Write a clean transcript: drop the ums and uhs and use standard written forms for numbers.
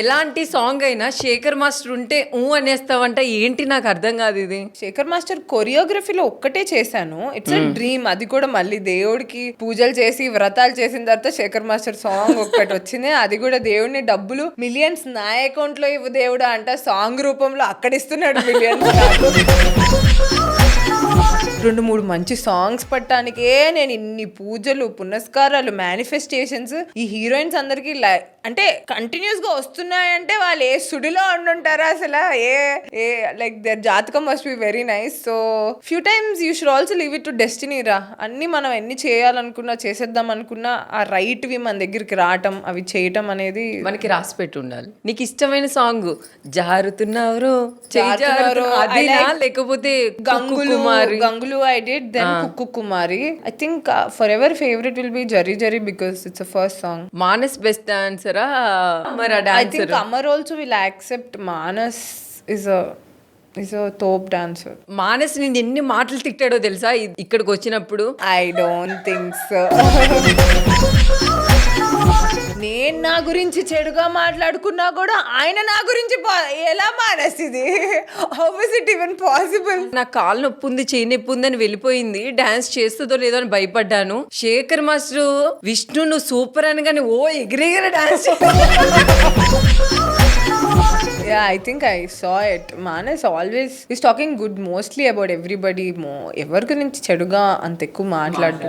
ఎలాంటి సాంగ్ అయినా శేఖర్ మాస్టర్ ఉంటే అనేస్తావంట, ఏంటి నాకు అర్థం కాదు ఇది. శేఖర్ మాస్టర్ కొరియోగ్రఫీలో ఒక్కటే చేశాను, ఇట్స్ అ డ్రీమ్. అది కూడా మళ్ళీ దేవుడికి పూజలు చేసి వ్రతాలు చేసిన తర్వాత శేఖర్ మాస్టర్ సాంగ్ ఒక్కటి వచ్చింది. అది కూడా దేవుడిని డబ్బులు మిలియన్స్ నా అకౌంట్ లో ఇవ్వు దేవుడా అంట, సాంగ్ రూపంలో అక్కడ ఇస్తున్నాడు మిలియన్స్. 2-3 మంచి సాంగ్స్ పట్టడానికే నేను ఇన్ని పూజలు పునస్కారాలు మేనిఫెస్టేషన్స్. ఈ హీరోయిన్స్ అందరికి అంటే కంటిన్యూస్ గా వస్తున్నాయంటే వాళ్ళు ఏ సుడిలో ఉండుంటారా అసలు, ఏ లైక్ దర్ జాతకం must be very nice. So few times you should also leave it to destiny రా. అన్ని మనం ఎన్ని చేయాలనుకున్నా చేసేద్దాం అనుకున్నా ఆ రైట్ వి మన దగ్గరికి రావటం, అవి చేయటం అనేది మనకి రాసి పెట్టి ఉండాలి. నీకు ఇష్టమైన సాంగ్ జారుతున్నారు లేకపోతే గంగులు I did, then Kukku Kumari. I think forever favorite will be Jari Jari because it's a first song. Manas best dancer mara dancer. I think Amar also will accept Manas is a top dancer. Manas నిన్ను ఎన్ని మాటలు తిట్టాడో తెలుసా ఇక్కడికి వచ్చినప్పుడు? I don't think so. నేను నా గురించి చెడుగా మాట్లాడుకున్నా కూడా ఆయన నా గురించి ఎలా మానేసింది? How is it even possible? నా కాలు నొప్పి ఉంది, చేయి నొప్పి ఉంది అని వెళ్ళిపోయింది. డాన్స్ చేస్తుందో లేదో అని భయపడ్డాను. శేఖర్ మాస్టర్ విష్ణు నువ్వు సూపర్ అనగానే ఎగిరెగిరి dance. Yeah, I think I saw it. Manas always is talking good mostly about everybody. ఎవరి గురించి చెడుగా అంత ఎక్కువ మాట్లాడు.